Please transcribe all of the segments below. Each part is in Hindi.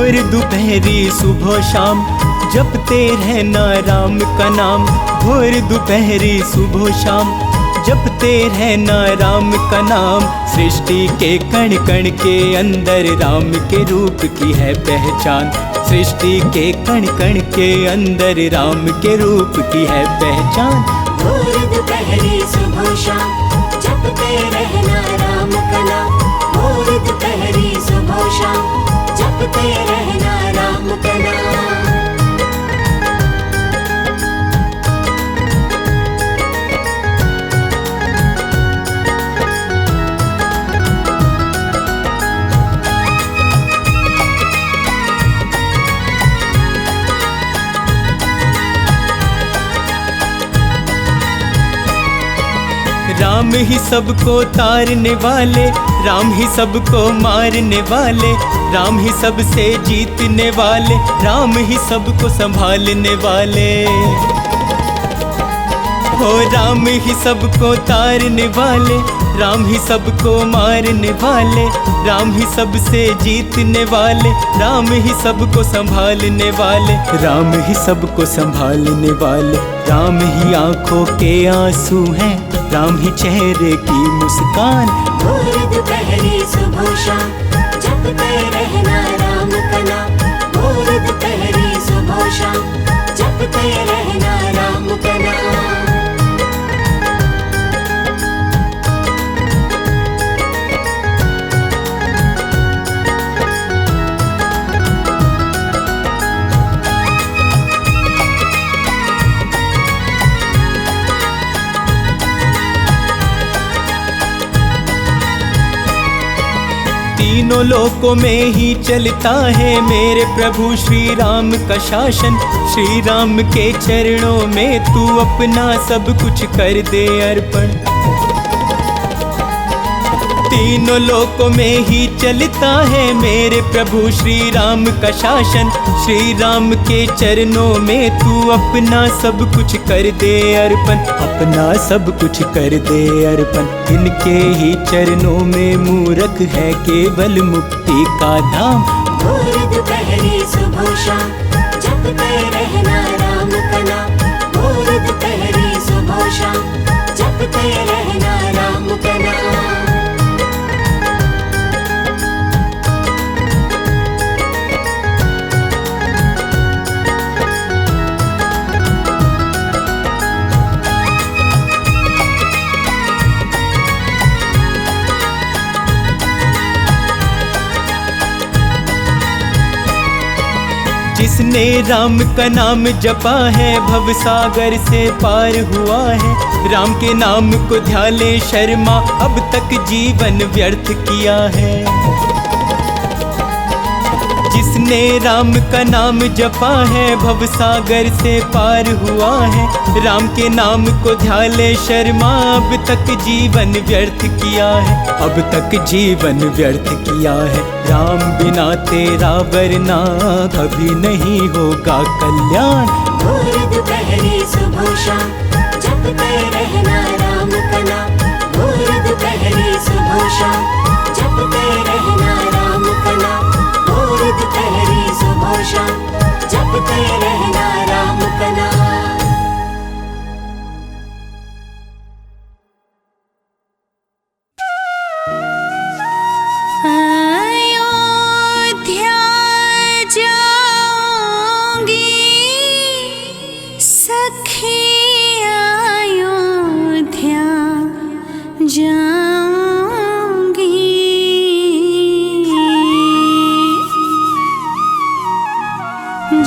भोर दोपहरी सुबह शाम जपते रहना राम का नाम। भोर दोपहरी सुबह शाम जपते रहना राम का नाम। सृष्टि के कण कण के अंदर राम के रूप की है पहचान। सृष्टि के कण कण के अंदर राम के रूप की है पहचान। भोर दोपहरी सुबह शाम जपते रहना राम का नाम। भोर दोपहरी सुबह शाम जपते रहना राम का नाम। राम ही सबको तारने वाले, राम ही सबको मारने वाले, राम ही सबसे जीतने वाले, राम ही सबको संभालने वाले। हो राम ही सबको तारने वाले, राम ही सबको मारने वाले, राम ही सबसे जीतने वाले, राम ही सबको संभालने वाले, राम ही सबको संभालने वाले। राम ही आंखों के आंसू हैं, राम ही चेहरे की मुस्कान। भोर दोपहरी सुबह शाम जपते रहना राम का नाम। भोर दोपहरी सुबह शाम जपते रहना राम का नाम। तीनों लोकों में ही चलता है मेरे प्रभु श्री राम का शासन। श्री राम के चरणों में तू अपना सब कुछ कर दे अर्पण। तीनों लोकों में ही चलता है मेरे प्रभु श्री राम का शासन। श्री राम के चरणों में तू अपना सब कुछ कर दे अर्पण। अपना सब कुछ कर दे अर्पण। इनके ही चरणों में मूरख है केवल मुक्ति का धाम। भोर दोपहरी सुबह शाम जपते रहना राम का नाम। भोर दोपहरी सुबह शाम जपते रहना राम का नाम। जिसने राम का नाम जपा है भव सागर से पार हुआ है। राम के नाम को ध्याले शर्मा अब तक जीवन व्यर्थ किया है। जिसने राम का नाम जपा है भव सागर से पार हुआ है। राम के नाम को ध्याले शर्मा अब तक जीवन व्यर्थ किया है। अब तक जीवन व्यर्थ किया है। राम बिना तेरा वरना कभी नहीं होगा कल्याण। भोर दोपहरी सुबह शाम जपते रहना राम का नाम। भोर दोपहरी सुबह शाम जपते रहना राम का नाम। भोर दोपहरी सुबह शाम जपते रहना राम का नाम।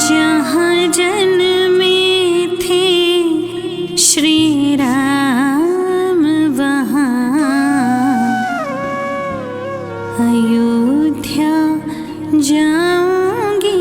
जहाँ जन्मे थे श्री राम वहाँ अयोध्या जाऊंगी।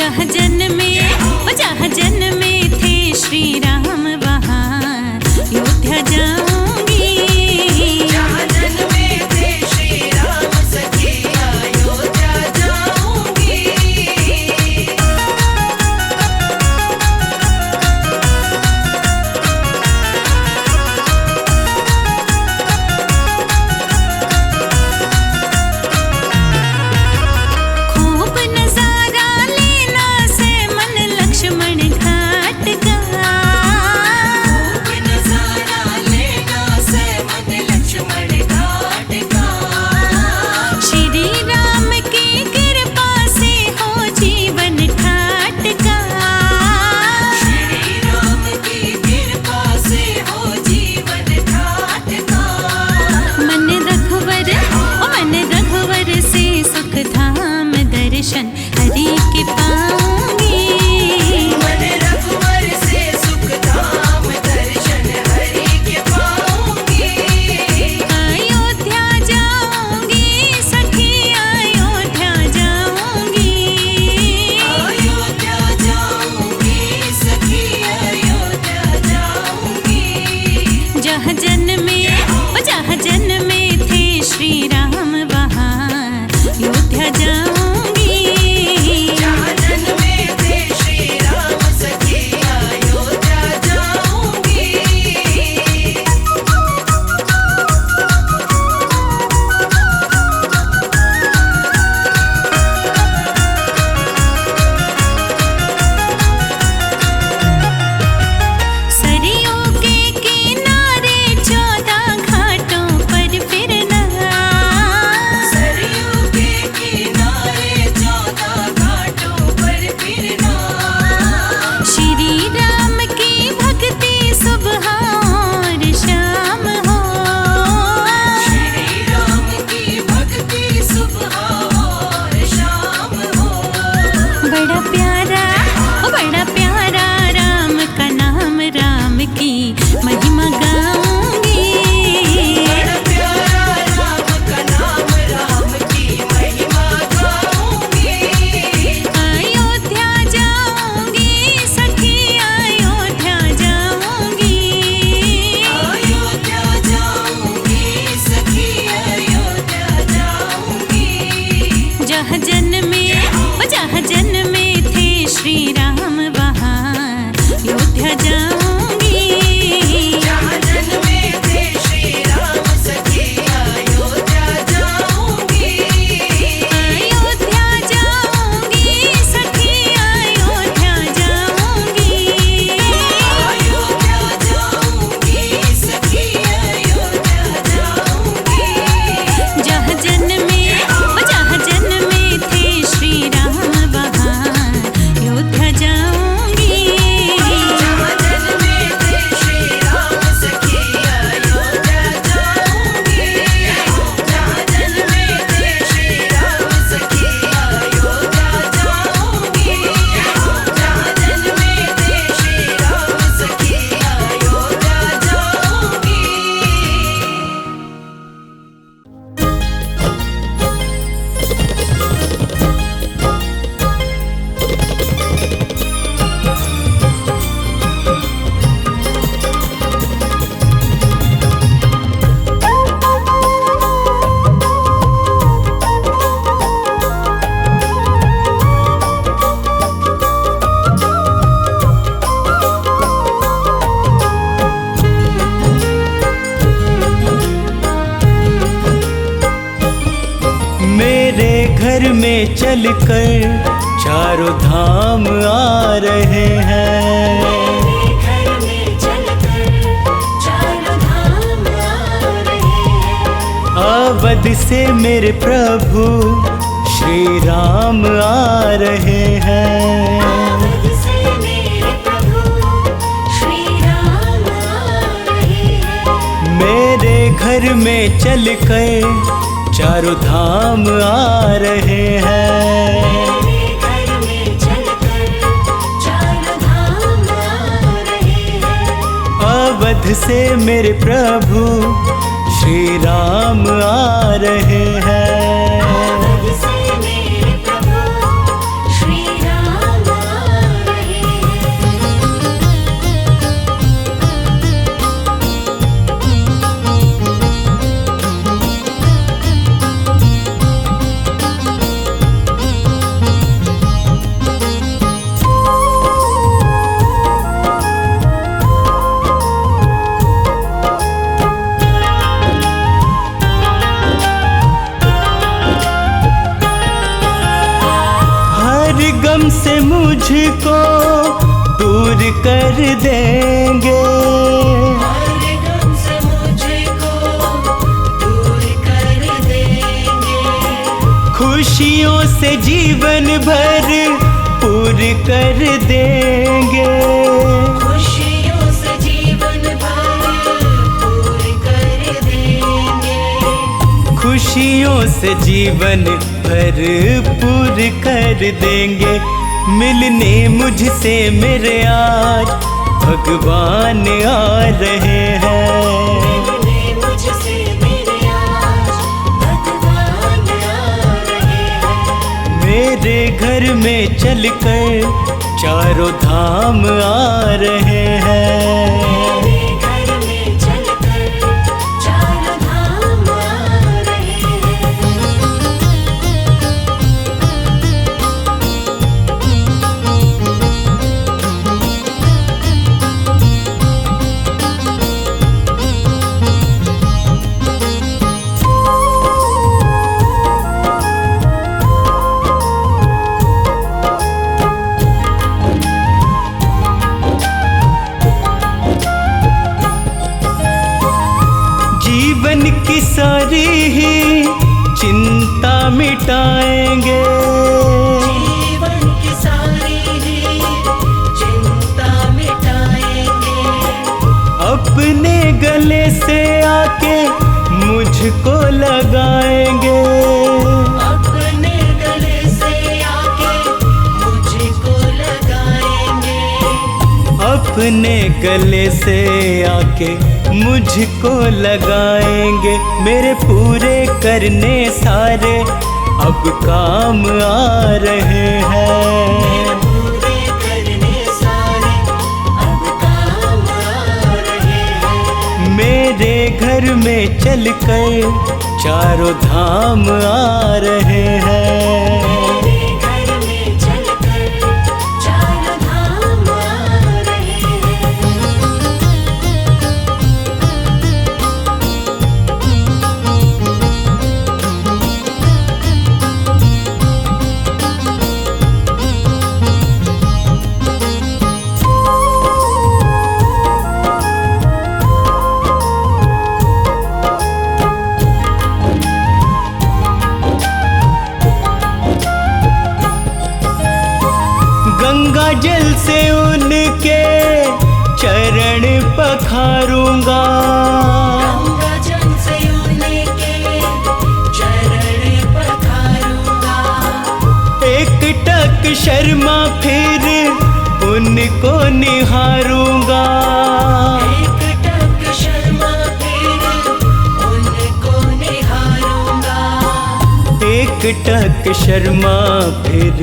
जहाँ जन्मे थे श्री राम वहाँ अयोध्या जाऊंगी। जहाँ जन्मे थे श्री राम सखी अयोध्या जाऊंगी। खूब नजारा लेना से मन लक्ष्मण घाट का। खूब नजारा लेना से मन लक्ष्मण घाट का। श्री राम की कृपा से हो जीवन ठाट का। श्री राम की कृपा से हो जीवन ठाट का। मन रघुवर से सुख धाम दर्शन हरि के पाऊंगी। मन रघुवर से सुख धाम दर्शन हरि के पाऊंगी। अयोध्या जाऊंगी सखी अयोध्या जाऊंगी। अयोध्या जाऊंगी सखी अयोध्या जाऊंगी। जहाँ जन्मे थे श्री राम वहाँ अयोध्या जाऊंगी। जहाँ जन्मे थे श्री राम सखी अयोध्या जाऊंगी। सरयू के किनारे 14 घाटों पर फिरना। सरयू के किनारे 14 घाटों पर फिरना। श्री राम की भक्ति सुबह और शाम हो। श्री राम की भक्ति सुबह और शाम हो। बड़ा प्यारा राम का नाम, राम की महिमा गाऊंगी। बड़ा प्यारा राम का नाम, राम की महिमा गाऊंगी। अयोध्या जाऊंगी सखी अयोध्या जाऊंगी। अयोध्या जाऊंगी सखी अयोध्या जाऊंगी। जहाँ जन्मे थे श्री राम वहाँ अयोध्या जाऊंगी। जहाँ जन्मे थे श्री राम सखी अयोध्या जाऊंगी। अयोध्या जाऊंगी सखी अयोध्या जाऊंगी। अयोध्या जाऊंगी सखी अयोध्या जाऊंगी। जहाँ जन्मे थे श्री राम वहाँ अयोध्या जाऊंगी। जहाँ जन्मे थे श्री राम सखी अयोध्या जाऊंगी। जहाँ जन्मे थे श्री राम सखी अयोध्या जाऊंगी। जहाँ जन्मे थे श्री राम सखी अयोध्या जाऊंगी। मेरे घर में चलकर चारों धाम आ रहे हैं। मेरे घर में चलकर चारों धाम आ रहे हैं। अवध से मेरे प्रभु श्री राम आ रहे हैं। अवध से मेरे प्रभु श्री राम आ रहे हैं। मेरे घर में चलकर चारों धाम आ रहे हैं। मेरे घर में चलकर चारों धाम आ रहे हैं। अवध से मेरे प्रभु श्री राम आ रहे हैं। अवध से मेरे प्रभु श्री राम मुझको दूर कर देंगे। हर गम से मुझको दूर कर देंगे। खुशियों से जीवन भर पूर कर देंगे। खुशियों से जीवन भर पूर कर देंगे। खुशियों से जीवन भर पूर कर देंगे। मिलने मुझसे मेरे आज भगवान आ रहे हैं। मिलने मुझसे मेरे आज भगवान आ रहे हैं। मेरे घर में चलकर चारों धाम आ रहे हैं। मेरे घर में चलकर चारों धाम आ रहे हैं। जीवन की सारी ही चिंता मिटाएंगे। जीवन की सारी ही चिंता मिटाएंगे। अपने गले से आके मुझको लगाएंगे। अपने गले से आके मुझको लगाएंगे। अपने गले से आके मुझको लगाएंगे। मेरे पूरे करने सारे अब काम आ रहे हैं। पूरे करने सारे अब काम आ रहे हैं। मेरे घर में चलकर चारों धाम आ रहे हैं। मेरे घर में चलकर चारों धाम आ रहे हैं। गंगा जल से उनके चरण पखारूंगा। गंगा जल से उनके चरण पखारूंगा। एक टक शर्मा फिर उनको निहारूंगा। एक टक शर्मा फिर उनको निहारूंगा। एक टक शर्मा फिर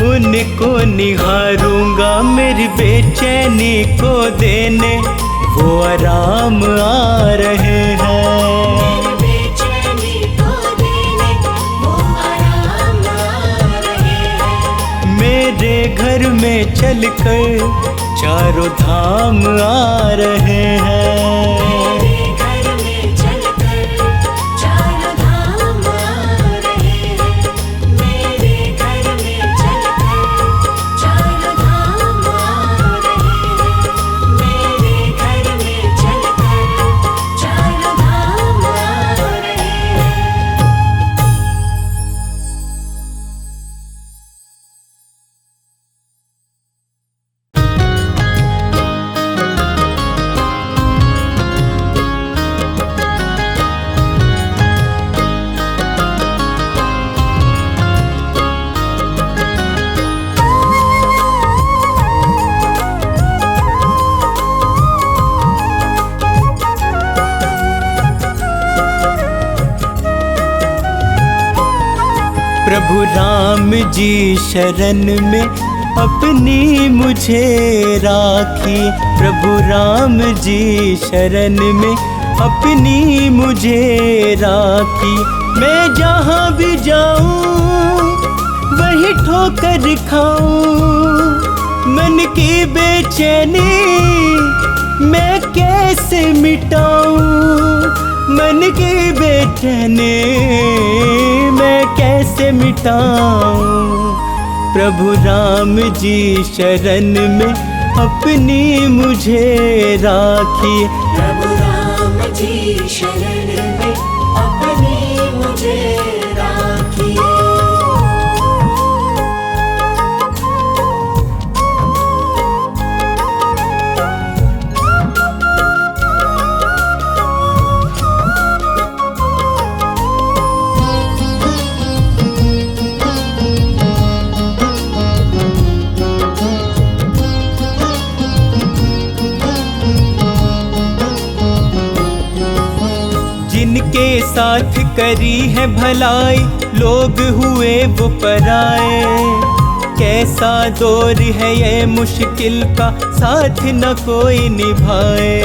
उनको निहारूंगा। मेरी बेचैनी को देने वो आराम आ रहे हैं। बेचैनी को देने वो आराम आ रहे हैं। मेरे घर में चलकर चारों धाम आ रहे हैं। मेरे घर में चलकर चारों धाम आ रहे हैं। मेरे घर में चलकर चारों धाम आ रहे हैं। मेरे घर में चलकर चारों धाम आ रहे हैं। प्रभु राम जी शरण में अपनी मुझे राखी। प्रभु राम जी शरण में अपनी मुझे राखी। मैं जहाँ भी जाऊँ वही ठोकर खाऊं। मन की बेचैनी मैं कैसे मिटाऊं। मन की बेचैनी मैं कैसे मिटाऊं। प्रभु राम जी शरण में अपनी मुझे राखिए। प्रभु राम जी शरण में अपनी मुझे राखिए। जिनके साथ करी है भलाई लोग हुए वो पराए। कैसा दौर है ये मुश्किल का साथ न कोई निभाए।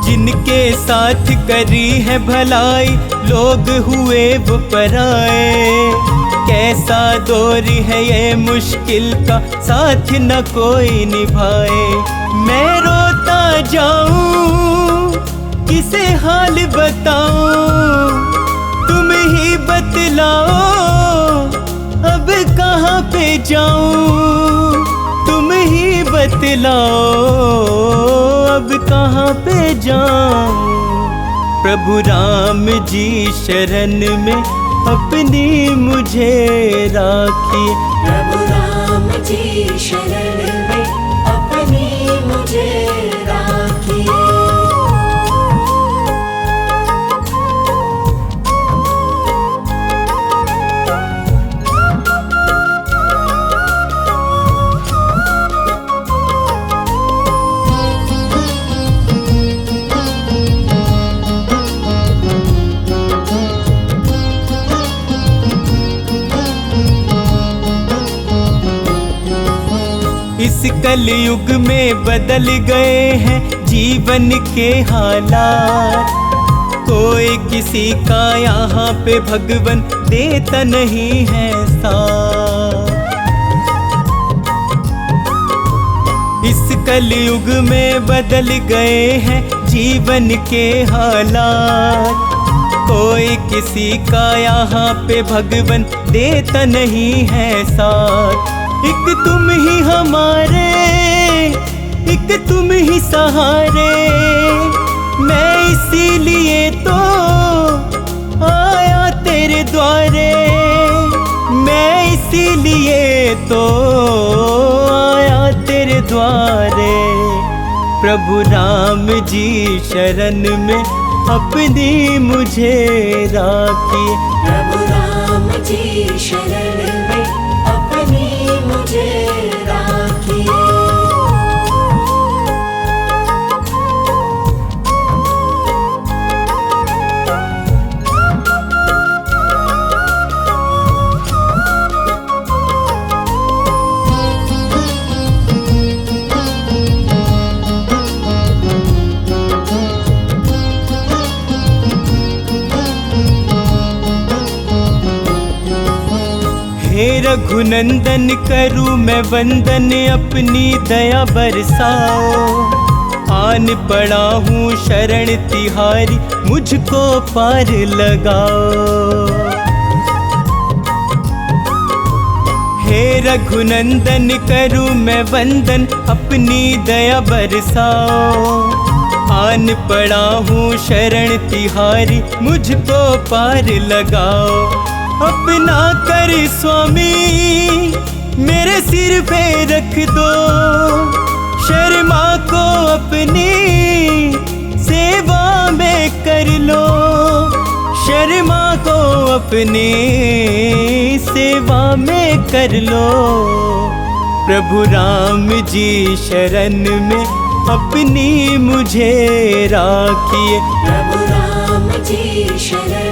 जिनके साथ करी है भलाई लोग हुए वो पराए। कैसा दौर है ये मुश्किल का साथ न कोई निभाए। मैं रोता जाऊं किसे हाल बताऊं, तुम ही बतलाओ अब कहाँ पे जाऊं। तुम ही बतलाओ अब कहाँ पे जाऊं। प्रभु राम जी शरण में अपनी मुझे राखिए। प्रभु राम जी शरण में अपनी मुझे राखिए। इस कलयुग में बदल गए हैं जीवन के हालात। कोई किसी का यहाँ पे भगवन देता नहीं है साथ। इस कलयुग में बदल गए हैं जीवन के हालात। कोई किसी का यहाँ पे भगवन देता नहीं है साथ। एक तुम ही हमारे, एक तुम ही सहारे। मैं इसीलिए तो आया तेरे द्वारे। मैं इसीलिए तो आया तेरे द्वारे। प्रभु राम जी शरण में अपनी मुझे राखिए। प्रभु राम जी शरण में अपनी मुझे राखिए। हे रघुनंदन करूँ मैं वंदन अपनी दया बरसाओ। आन पड़ा हूँ शरण तिहारी मुझको पार लगाओ। हे रघुनंदन करूँ मैं वंदन अपनी दया बरसाओ। आन पड़ा हूँ शरण तिहारी मुझको पार लगाओ। अपना कर स्वामी मेरे सिर पे रख दो। शर्मा को अपनी सेवा में कर लो। शर्मा को अपनी सेवा में कर लो। प्रभु राम जी शरण में अपनी मुझे राखिए। प्रभु राम जी शरण